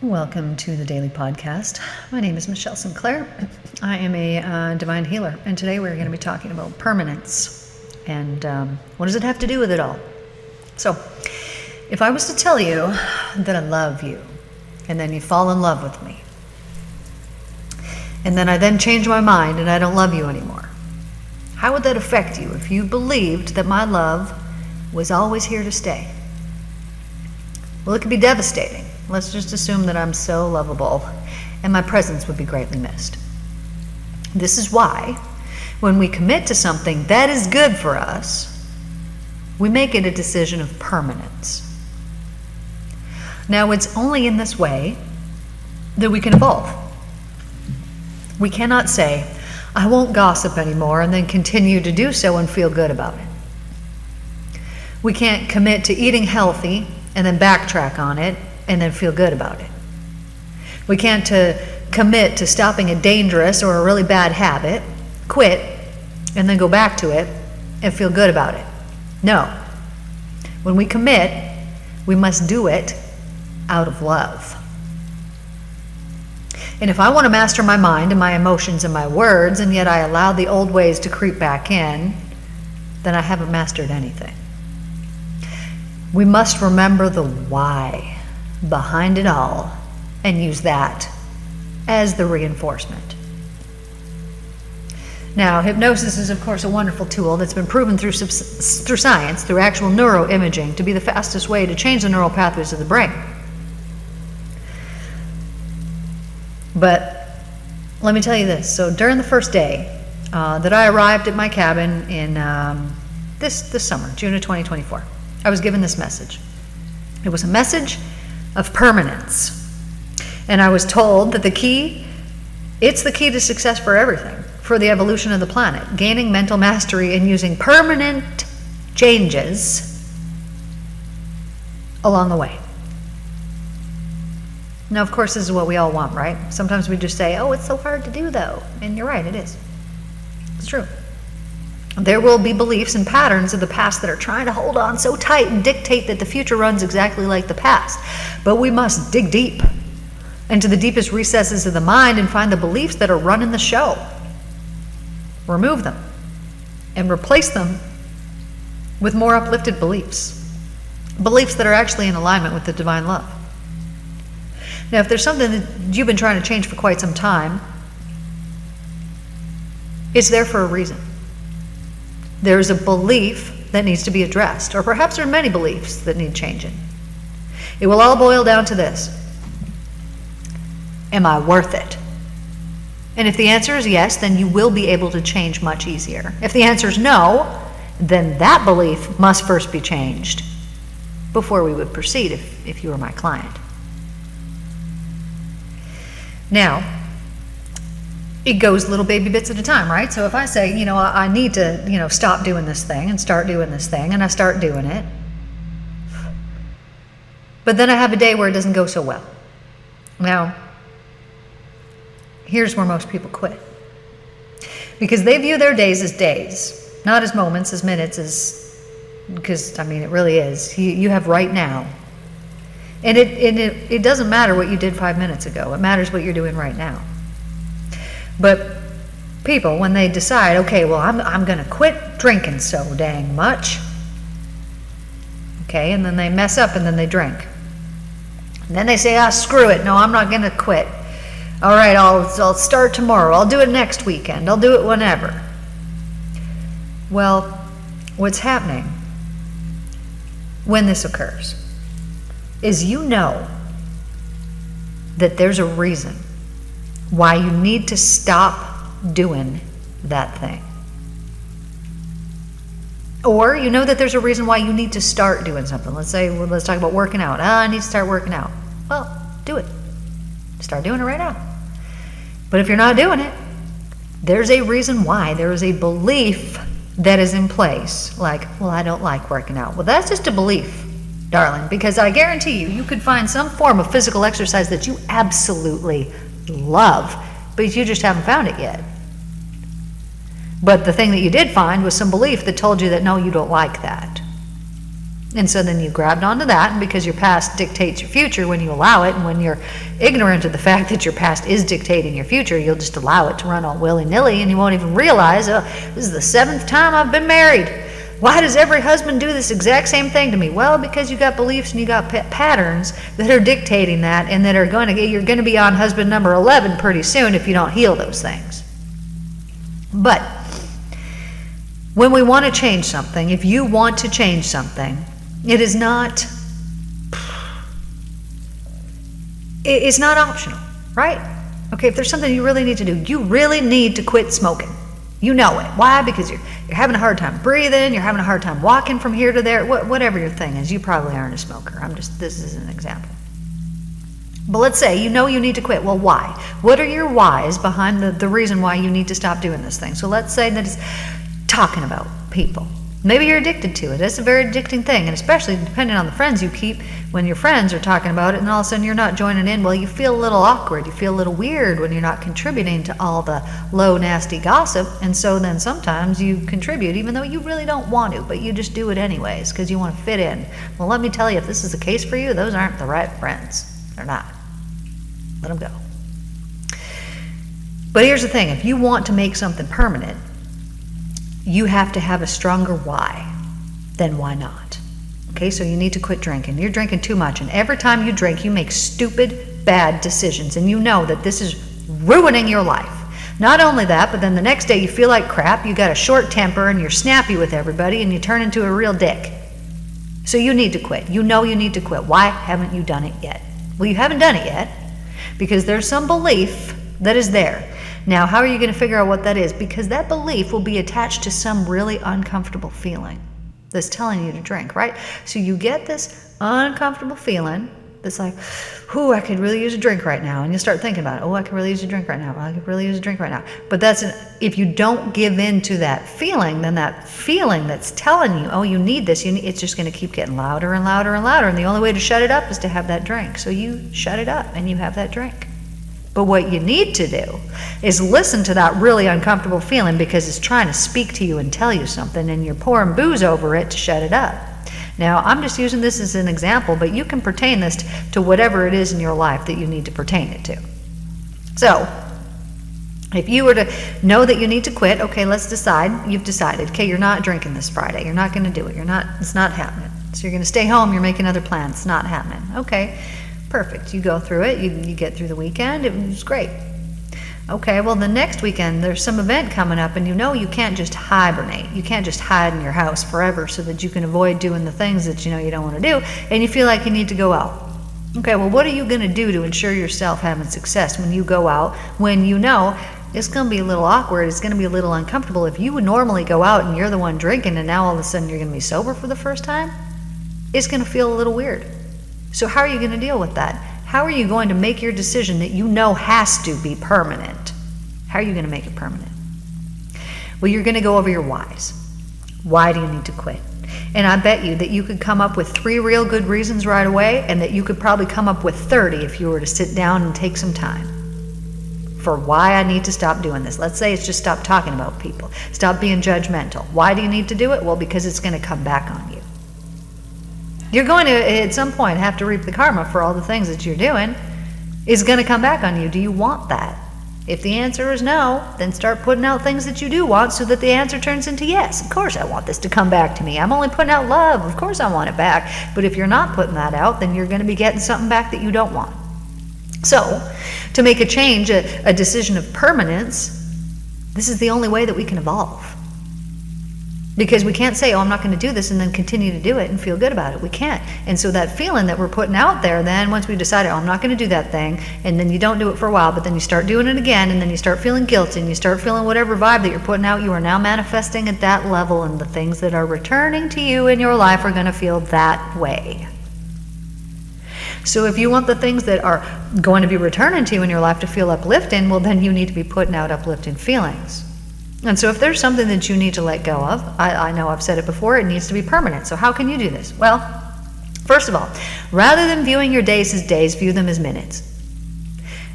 Welcome to the Daily Podcast. My name is Michelle Sinclair. I am a divine healer, and today we're going to be talking about permanence and what does it have to do with it all. So, if I was to tell you that I love you, and then you fall in love with me, and then I then change my mind and I don't love you anymore, how would that affect you if you believed that my love was always here to stay? Well, it could be devastating. Let's just assume that I'm so lovable and my presence would be greatly missed. This is why, when we commit to something that is good for us, we make it a decision of permanence. Now, it's only in this way that we can evolve. We cannot say, I won't gossip anymore, and then continue to do so and feel good about it. We can't commit to eating healthy and then backtrack on it and then feel good about it. We can't commit to stopping a dangerous or a really bad habit, quit, and then go back to it and feel good about it. No. When we commit, we must do it out of love. And if I want to master my mind and my emotions and my words, and yet I allow the old ways to creep back in, then I haven't mastered anything. We must remember the why behind it all and use that as the reinforcement. Now, hypnosis is, of course, a wonderful tool that's been proven through science, through actual neuroimaging, to be the fastest way to change the neural pathways of the brain. But let me tell you this. So during the first day that I arrived at my cabin in this summer, June of 2024, I was given this message. It was a message of permanence. And I was told that it's the key to success for everything, for the evolution of the planet, gaining mental mastery and using permanent changes along the way. Now, of course, this is what we all want, right? Sometimes we just say, oh, it's so hard to do, though. And you're right, it is. It's true. There will be beliefs and patterns of the past that are trying to hold on so tight and dictate that the future runs exactly like the past. But we must dig deep into the deepest recesses of the mind and find the beliefs that are running the show. Remove them and replace them with more uplifted beliefs. Beliefs that are actually in alignment with the divine love. Now, if there's something that you've been trying to change for quite some time, it's there for a reason. There's a belief that needs to be addressed, or perhaps there are many beliefs that need changing. It will all boil down to this. Am I worth it? And if the answer is yes, then you will be able to change much easier. If the answer is no, then that belief must first be changed before we would proceed if you were my client. Now, it goes little baby bits at a time, right? So if I say, I need to, stop doing this thing and start doing this thing, and I start doing it, but then I have a day where it doesn't go so well. Now, here's where most people quit. Because they view their days as days, not as moments, as minutes, because, it really is. You have right now. And it doesn't matter what you did 5 minutes ago. It matters what you're doing right now. But people, when they decide, okay, well, I'm going to quit drinking so dang much. Okay, and then they mess up and then they drink. And then they say, screw it. No, I'm not going to quit. All right, I'll start tomorrow. I'll do it next weekend. I'll do it whenever. Well, what's happening when this occurs is that there's a reason why you need to stop doing that thing. Or that there's a reason why you need to start doing something. Let's talk about working out. I need to start working out. Well, do it. Start doing it right now. But if you're not doing it, there's a reason why. There is a belief that is in place. Like, well, I don't like working out. Well, that's just a belief, darling, because I guarantee you could find some form of physical exercise that you absolutely love, but you just haven't found it yet. But the thing that you did find was some belief that told you that no, you don't like that. And so then you grabbed onto that, and because your past dictates your future when you allow it, and when you're ignorant of the fact that your past is dictating your future, you'll just allow it to run all willy-nilly, and you won't even realize, oh, this is the 7th time I've been married. Why does every husband do this exact same thing to me? Well, because you got beliefs and you got patterns that are dictating that, and that are you're going to be on husband number 11 pretty soon if you don't heal those things. But when we want to change something, if you want to change something, it's not optional, right? Okay, if there's something you really need to do, you really need to quit smoking. You know it. Why? Because you're having a hard time breathing, you're having a hard time walking from here to there, whatever your thing is. You probably aren't a smoker. This is an example. But let's say you know you need to quit. Well, why? What are your whys behind the reason why you need to stop doing this thing? So let's say that it's talking about people. Maybe you're addicted to it. It's a very addicting thing, and especially depending on the friends you keep, when your friends are talking about it and all of a sudden you're not joining in, well, you feel a little awkward. You feel a little weird when you're not contributing to all the low, nasty gossip, and so then sometimes you contribute even though you really don't want to, but you just do it anyways because you want to fit in. Well, let me tell you, if this is the case for you, those aren't the right friends. They're not. Let them go. But here's the thing. If you want to make something permanent, you have to have a stronger why than why not. Okay, so you need to quit drinking. You're drinking too much, and every time you drink, you make stupid, bad decisions, and you know that this is ruining your life. Not only that, but then the next day you feel like crap, you got a short temper, and you're snappy with everybody, and you turn into a real dick. So you need to quit. You know you need to quit. Why haven't you done it yet? Well, you haven't done it yet because there's some belief that is there. Now, how are you going to figure out what that is? Because that belief will be attached to some really uncomfortable feeling that's telling you to drink, right? So you get this uncomfortable feeling that's like, "Ooh, I could really use a drink right now." And you start thinking about it. "Oh, I could really use a drink right now. I could really use a drink right now." But if you don't give in to that feeling, then that feeling that's telling you, "Oh, you need this," it's just going to keep getting louder and louder and louder. And the only way to shut it up is to have that drink. So you shut it up and you have that drink. But what you need to do is listen to that really uncomfortable feeling because it's trying to speak to you and tell you something, and you're pouring booze over it to shut it up. Now, I'm just using this as an example, but you can pertain this to whatever it is in your life that you need to pertain it to. So, if you were to know that you need to quit, okay, let's decide. You've decided, okay, you're not drinking this Friday. You're not going to do it. It's not happening. So you're going to stay home. You're making other plans. It's not happening. Okay. Perfect. You go through it. You get through the weekend. It was great. Okay, well, the next weekend, there's some event coming up, and you know you can't just hibernate. You can't just hide in your house forever so that you can avoid doing the things that you know you don't want to do, and you feel like you need to go out. Okay, well, what are you going to do to ensure yourself having success when you go out, when you know it's going to be a little awkward, it's going to be a little uncomfortable? If you would normally go out and you're the one drinking, and now all of a sudden you're going to be sober for the first time, it's going to feel a little weird. So how are you going to deal with that? How are you going to make your decision that you know has to be permanent? How are you going to make it permanent? Well, you're going to go over your whys. Why do you need to quit? And I bet you that you could come up with 3 real good reasons right away, and that you could probably come up with 30 if you were to sit down and take some time for why I need to stop doing this. Let's say it's just stop talking about people. Stop being judgmental. Why do you need to do it? Well, because it's going to come back on you. You're going to, at some point, have to reap the karma for all the things that you're doing. It's going to come back on you. Do you want that? If the answer is no, then start putting out things that you do want so that the answer turns into yes. Of course I want this to come back to me. I'm only putting out love. Of course I want it back. But if you're not putting that out, then you're going to be getting something back that you don't want. So, to make a change, a decision of permanence, this is the only way that we can evolve. Because we can't say, "Oh, I'm not going to do this," and then continue to do it and feel good about it. We can't. And so that feeling that we're putting out there, then once we've decided, "Oh, I'm not going to do that thing," and then you don't do it for a while, but then you start doing it again, and then you start feeling guilty, and you start feeling whatever vibe that you're putting out, you are now manifesting at that level, and the things that are returning to you in your life are going to feel that way. So if you want the things that are going to be returning to you in your life to feel uplifting, well, then you need to be putting out uplifting feelings. And so if there's something that you need to let go of, I know I've said it before, it needs to be permanent. So how can you do this? Well, first of all, rather than viewing your days as days, view them as minutes.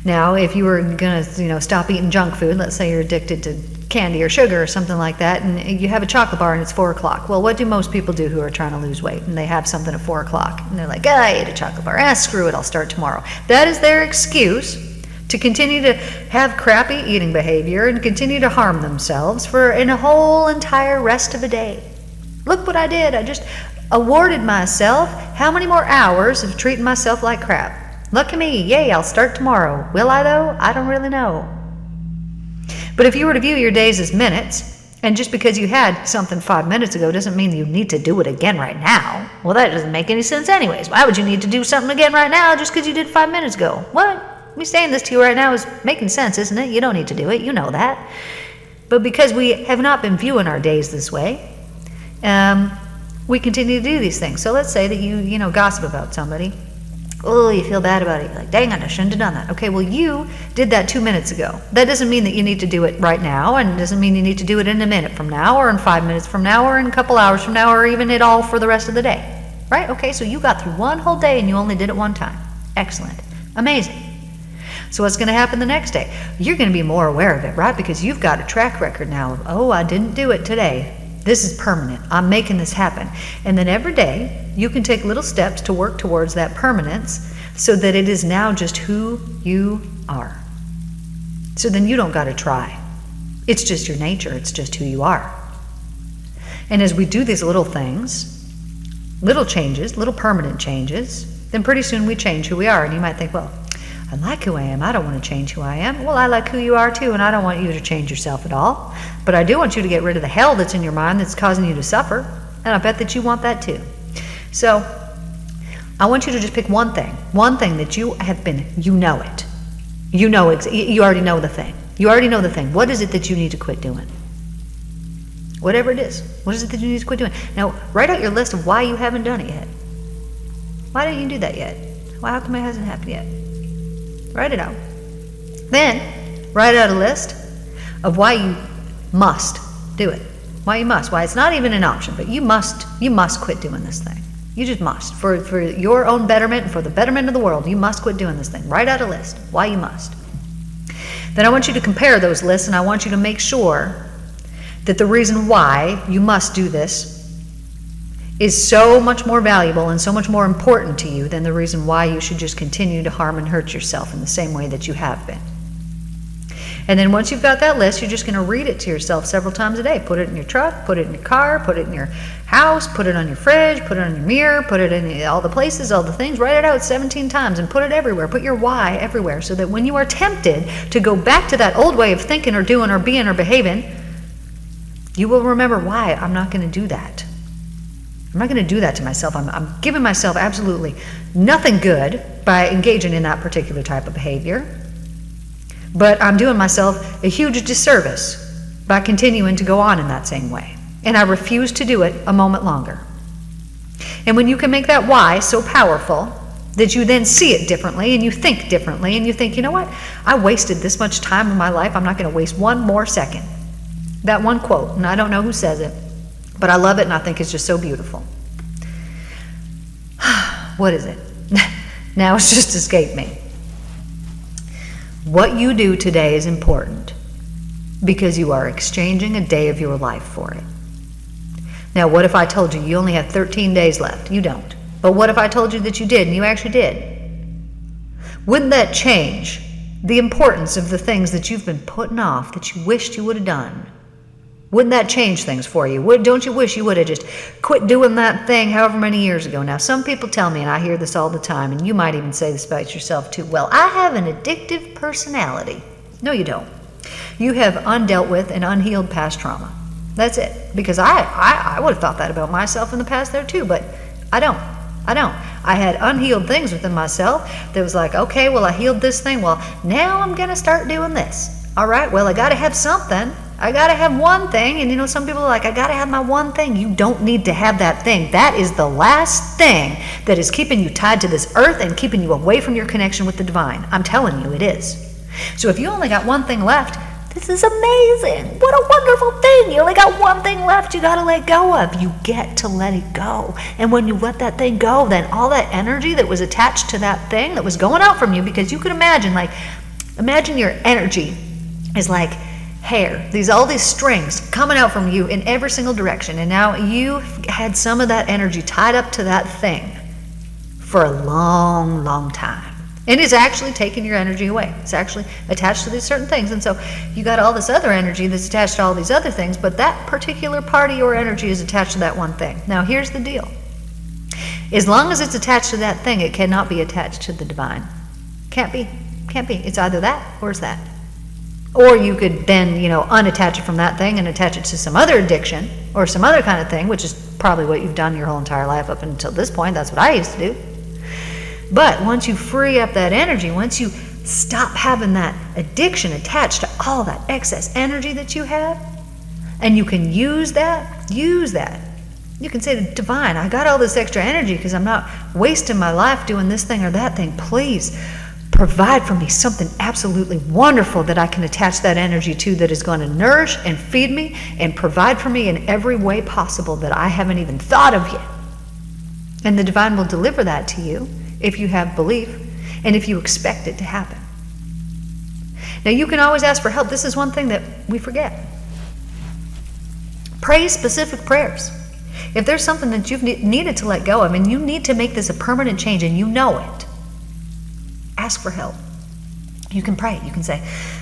Now, if you were going to, stop eating junk food, let's say you're addicted to candy or sugar or something like that, and you have a chocolate bar and it's 4 o'clock. Well, what do most people do who are trying to lose weight? And they have something at 4 o'clock. And they're like, I ate a chocolate bar. Screw it, I'll start tomorrow. That is their excuse to continue to have crappy eating behavior and continue to harm themselves for a whole entire rest of a day. Look what I did. I just awarded myself how many more hours of treating myself like crap. Lucky me, yay, I'll start tomorrow. Will I though? I don't really know. But if you were to view your days as minutes, and just because you had something 5 minutes ago doesn't mean you need to do it again right now. Well, that doesn't make any sense anyways. Why would you need to do something again right now just because you did 5 minutes ago? What? Me saying this to you right now is making sense, isn't it? You don't need to do it. You know that. But because we have not been viewing our days this way, we continue to do these things. So let's say that you gossip about somebody. Oh, you feel bad about it. You're like, dang it, I shouldn't have done that. Okay, well, you did that 2 minutes ago. That doesn't mean that you need to do it right now, and it doesn't mean you need to do it in a minute from now, or in 5 minutes from now, or in a couple hours from now, or even it all for the rest of the day. Right? Okay, so you got through one whole day and you only did it one time. Excellent. Amazing. So what's going to happen the next day? You're going to be more aware of it, right? Because you've got a track record now of, oh, I didn't do it today. This is permanent. I'm making this happen. And then every day, you can take little steps to work towards that permanence so that it is now just who you are. So then you don't got to try. It's just your nature. It's just who you are. And as we do these little things, little changes, little permanent changes, then pretty soon we change who we are. And you might think, well, I like who I am. I don't want to change who I am. Well, I like who you are too, and I don't want you to change yourself at all. But I do want you to get rid of the hell that's in your mind that's causing you to suffer. And I bet that you want that too. So I want you to just pick one thing that you have been, you know it. You already know the thing. You already know the thing. What is it that you need to quit doing? Whatever it is. What is it that you need to quit doing? Now, write out your list of why you haven't done it yet. Why didn't you do that yet? Why, how come it hasn't happened yet? Write it out. Then, write out a list of why you must do it. Why you must. Why it's not even an option, but you must quit doing this thing. You just must. For your own betterment and for the betterment of the world, you must quit doing this thing. Write out a list. Why you must. Then I want you to compare those lists, and I want you to make sure that the reason why you must do this is so much more valuable and so much more important to you than the reason why you should just continue to harm and hurt yourself in the same way that you have been. And then once you've got that list, you're just going to read it to yourself several times a day. Put it in your truck, put it in your car, put it in your house, put it on your fridge, put it on your mirror, put it in all the places, all the things. Write it out 17 times and put it everywhere. Put your why everywhere so that when you are tempted to go back to that old way of thinking or doing or being or behaving, you will remember why I'm not going to do that. I'm not going to do that to myself. I'm giving myself absolutely nothing good by engaging in that particular type of behavior. But I'm doing myself a huge disservice by continuing to go on in that same way. And I refuse to do it a moment longer. And when you can make that why so powerful that you then see it differently and you think differently and you think, you know what? I wasted this much time in my life. I'm not going to waste one more second. That one quote, and I don't know who says it, but I love it and I think it's just so beautiful. What is it? Now it's just escaped me. What you do today is important because you are exchanging a day of your life for it. Now, what if I told you only have 13 days left? You don't. But what if I told you that you did and you actually did? Wouldn't that change the importance of the things that you've been putting off that you wished you would have done? Wouldn't that change things for you? Don't you wish you would have just quit doing that thing however many years ago? Now, some people tell me, and I hear this all the time, and you might even say this about yourself too, well, I have an addictive personality. No, you don't. You have undealt with and unhealed past trauma. That's it. Because I would have thought that about myself in the past there too, but I don't. I had unhealed things within myself that was like, okay, well, I healed this thing. Well, now I'm going to start doing this. All right, well, I got to have something. I got to have one thing. And some people are like, I got to have my one thing. You don't need to have that thing. That is the last thing that is keeping you tied to this earth and keeping you away from your connection with the divine. I'm telling you, it is. So if you only got one thing left, this is amazing. What a wonderful thing. You only got one thing left you got to let go of. You get to let it go. And when you let that thing go, then all that energy that was attached to that thing that was going out from you, because you could imagine, like, Imagine your energy is like hair. All these strings coming out from you in every single direction. And now you've had some of that energy tied up to that thing for a long, long time. And it's actually taking your energy away. It's actually attached to these certain things. And so you got all this other energy that's attached to all these other things, but that particular part of your energy is attached to that one thing. Now here's the deal. As long as it's attached to that thing, it cannot be attached to the divine. Can't be. Can't be. It's either that or it's that. Or you could then, unattach it from that thing and attach it to some other addiction or some other kind of thing, which is probably what you've done your whole entire life up until this point. That's what I used to do. But once you free up that energy, once you stop having that addiction attached to all that excess energy that you have, and you can use that. You can say to divine, I got all this extra energy because I'm not wasting my life doing this thing or that thing. Please provide for me something absolutely wonderful that I can attach that energy to, that is going to nourish and feed me and provide for me in every way possible that I haven't even thought of yet. And the divine will deliver that to you if you have belief and if you expect it to happen. Now you can always ask for help. This is one thing that we forget. Pray specific prayers. If there's something that you've needed to let go of and you need to make this a permanent change and you know it, ask for help. You can pray. You can say,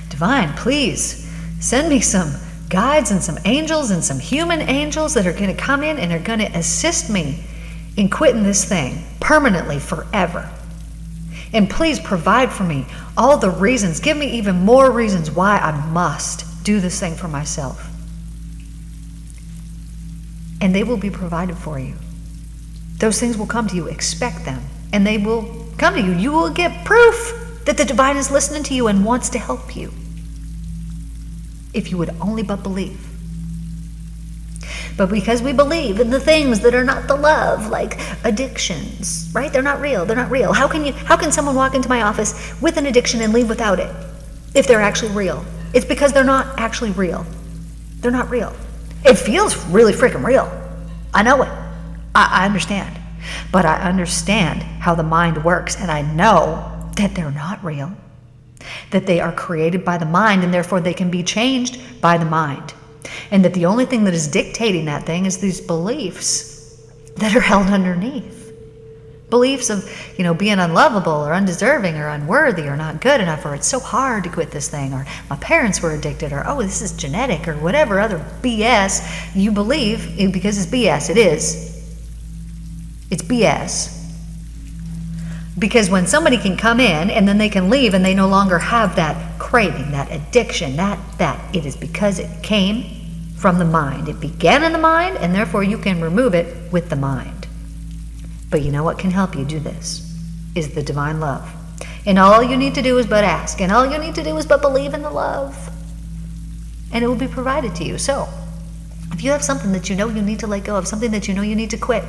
divine, please send me some guides and some angels and some human angels that are going to come in and are going to assist me in quitting this thing permanently forever. And please provide for me all the reasons. Give me even more reasons why I must do this thing for myself. And they will be provided for you. Those things will come to you. Expect them. And they will come to you. You will get proof that the divine is listening to you and wants to help you. If you would only but believe. But because we believe in the things that are not the love, like addictions, right? They're not real. They're not real. How can someone walk into my office with an addiction and leave without it if they're actually real? It's because they're not actually real. They're not real. It feels really freaking real. I know it. I understand. But I understand how the mind works, and I know that they're not real. That they are created by the mind, and therefore they can be changed by the mind. And that the only thing that is dictating that thing is these beliefs that are held underneath. Beliefs of, being unlovable or undeserving or unworthy or not good enough, or it's so hard to quit this thing, or my parents were addicted, or this is genetic, or whatever other BS you believe, because it's BS. It is. It's BS. Because when somebody can come in and then they can leave and they no longer have that craving, that addiction, that it is because it came from the mind. It began in the mind, and therefore you can remove it with the mind. But you know what can help you do this? Is the divine love. And all you need to do is but ask. And all you need to do is but believe in the love. And it will be provided to you. So, if you have something that you know you need to let go of, something that you know you need to quit,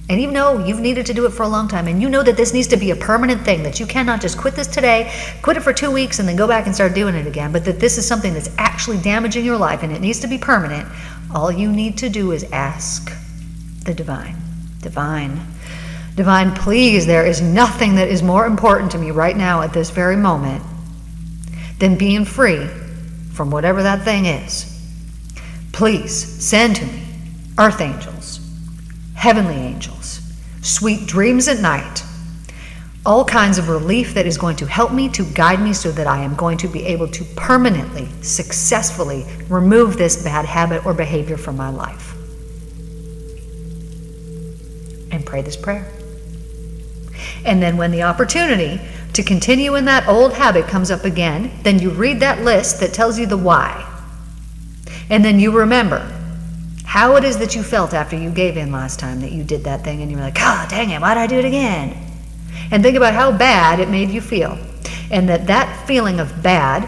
and even though you've needed to do it for a long time, and you know that this needs to be a permanent thing, that you cannot just quit this today, quit it for 2 weeks, and then go back and start doing it again, but that this is something that's actually damaging your life and it needs to be permanent, all you need to do is ask the divine. Divine, please, there is nothing that is more important to me right now at this very moment than being free from whatever that thing is. Please send to me earth angels, heavenly angels, sweet dreams at night, all kinds of relief that is going to help me, to guide me, so that I am going to be able to permanently, successfully remove this bad habit or behavior from my life. And pray this prayer. And then when the opportunity to continue in that old habit comes up again, then you read that list that tells you the why. And then you remember how it is that you felt after you gave in last time that you did that thing, and you were like, dang it, why'd I do it again? And think about how bad it made you feel. And that feeling of bad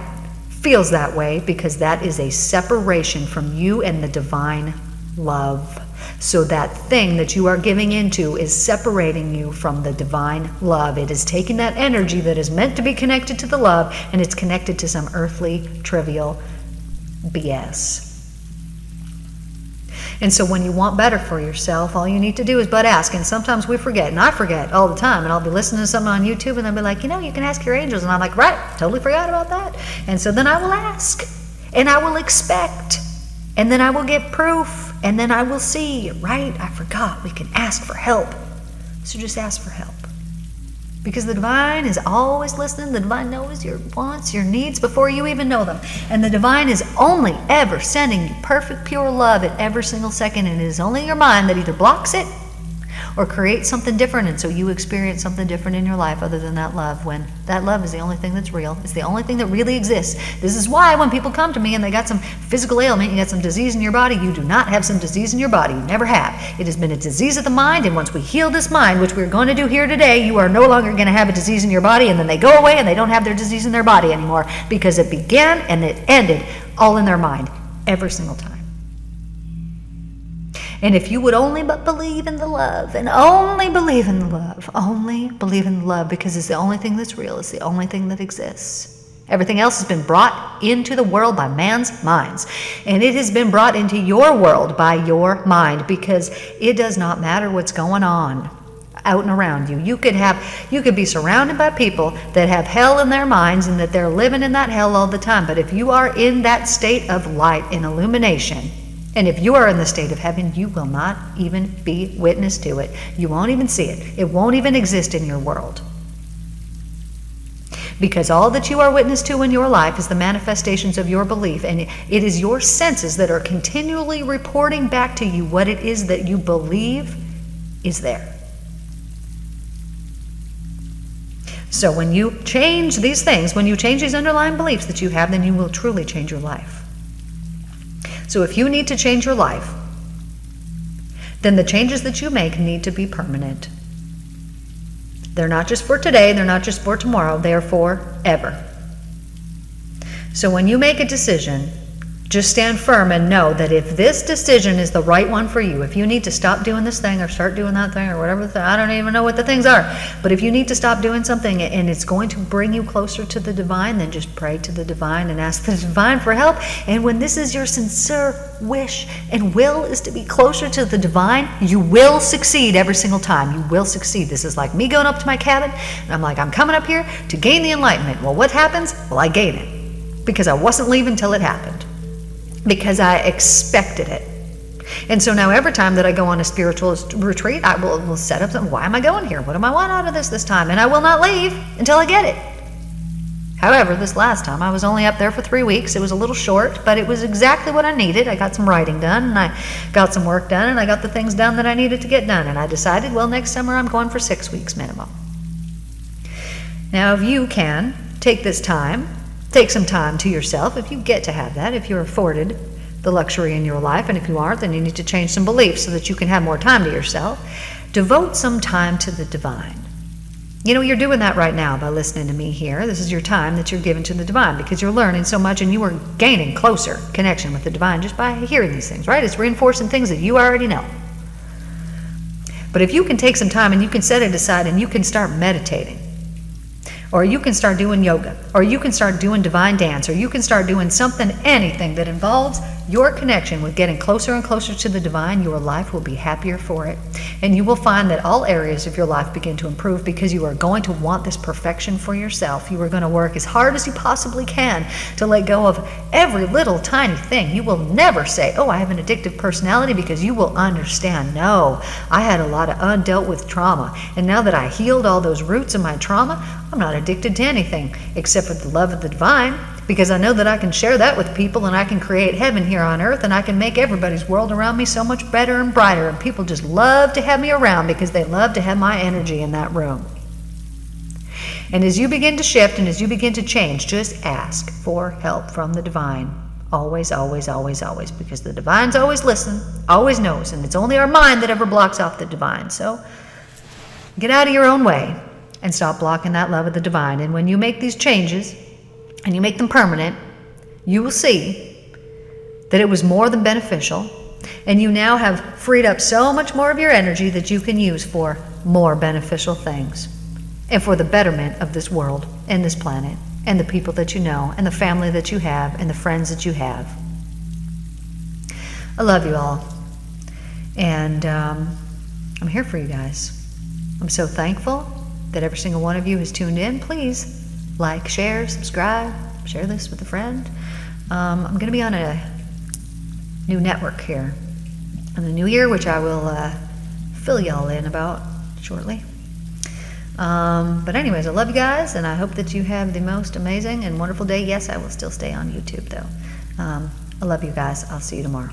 feels that way because that is a separation from you and the divine love. So that thing that you are giving into is separating you from the divine love. It is taking that energy that is meant to be connected to the love, and it's connected to some earthly, trivial BS. And so when you want better for yourself, all you need to do is but ask. And sometimes we forget, and I forget all the time, and I'll be listening to something on YouTube and they'll be like, you can ask your angels. And I'm like, right, totally forgot about that. And so then I will ask, and I will expect, and then I will get proof, and then I will see, right, I forgot, we can ask for help. So just ask for help. Because the divine is always listening. The divine knows your wants, your needs before you even know them. And the divine is only ever sending you perfect, pure love at every single second. And it is only your mind that either blocks it or creates something different. And so you experience something different in your life other than that love, when that love is the only thing that's real. It's the only thing that really exists. This is why when people come to me and they got some physical ailment, you got some disease in your body, you do not have some disease in your body. You never have. It has been a disease of the mind, and once we heal this mind, which we're going to do here today, you are no longer going to have a disease in your body, and then they go away and they don't have their disease in their body anymore, because it began and it ended all in their mind every single time. And if you would only but believe in the love, and only believe in the love, only believe in the love, because it's the only thing that's real, it's the only thing that exists. Everything else has been brought into the world by man's minds. And it has been brought into your world by your mind, because it does not matter what's going on out and around you. You could be surrounded by people that have hell in their minds and that they're living in that hell all the time. But if you are in that state of light and illumination, and if you are in the state of heaven, you will not even be witness to it. You won't even see it. It won't even exist in your world. Because all that you are witness to in your life is the manifestations of your belief, and it is your senses that are continually reporting back to you what it is that you believe is there. So when you change these things, when you change these underlying beliefs that you have, then you will truly change your life. So if you need to change your life, then the changes that you make need to be permanent. They're not just for today, they're not just for tomorrow, they are forever. So when you make a decision, just stand firm and know that if this decision is the right one for you, if you need to stop doing this thing or start doing that thing or whatever, I don't even know what the things are, but if you need to stop doing something and it's going to bring you closer to the divine, then just pray to the divine and ask the divine for help. And when this is your sincere wish and will is to be closer to the divine, you will succeed every single time. You will succeed. This is like me going up to my cabin and I'm like, I'm coming up here to gain the enlightenment. Well, what happens? Well, I gain it because I wasn't leaving till it happened. Because I expected it. And so now every time that I go on a spiritual retreat, I will set up something. Why am I going here? What do I want out of this time? And I will not leave until I get it. However, this last time I was only up there for 3 weeks. It was a little short, but it was exactly what I needed. I got some writing done, and I got some work done, and I got the things done that I needed to get done. And I decided, well, next summer I'm going for 6 weeks minimum. Now, if you can take this time, take some time to yourself, if you get to have that, if you're afforded the luxury in your life, and if you aren't, then you need to change some beliefs so that you can have more time to yourself. Devote some time to the divine. You're doing that right now by listening to me here. This is your time that you're giving to the divine because you're learning so much and you are gaining closer connection with the divine just by hearing these things, right? It's reinforcing things that you already know. But if you can take some time and you can set it aside and you can start meditating, or you can start doing yoga, or you can start doing divine dance, or you can start doing something, anything that involves your connection with getting closer and closer to the divine, your life will be happier for it. And you will find that all areas of your life begin to improve because you are going to want this perfection for yourself. You are going to work as hard as you possibly can to let go of every little tiny thing. You will never say, oh, I have an addictive personality, because you will understand, no, I had a lot of undealt with trauma. And now that I healed all those roots of my trauma, I'm not addicted to anything except for the love of the divine, because I know that I can share that with people and I can create heaven here on earth and I can make everybody's world around me so much better and brighter, and people just love to have me around because they love to have my energy in that room. And as you begin to shift and as you begin to change, just ask for help from the divine. Always, always, always, always, because the divine's always listen, always knows, and it's only our mind that ever blocks off the divine. So get out of your own way and stop blocking that love of the divine. And when you make these changes and you make them permanent, you will see that it was more than beneficial, and you now have freed up so much more of your energy that you can use for more beneficial things and for the betterment of this world and this planet and the people that you know and the family that you have and the friends that you have. I love you all. And I'm here for you guys. I'm so thankful that every single one of you has tuned in. Please like, share, subscribe, share this with a friend. I'm going to be on a new network here in the new year, which I will fill y'all in about shortly. But anyways, I love you guys, and I hope that you have the most amazing and wonderful day. Yes, I will still stay on YouTube, though. I love you guys. I'll see you tomorrow.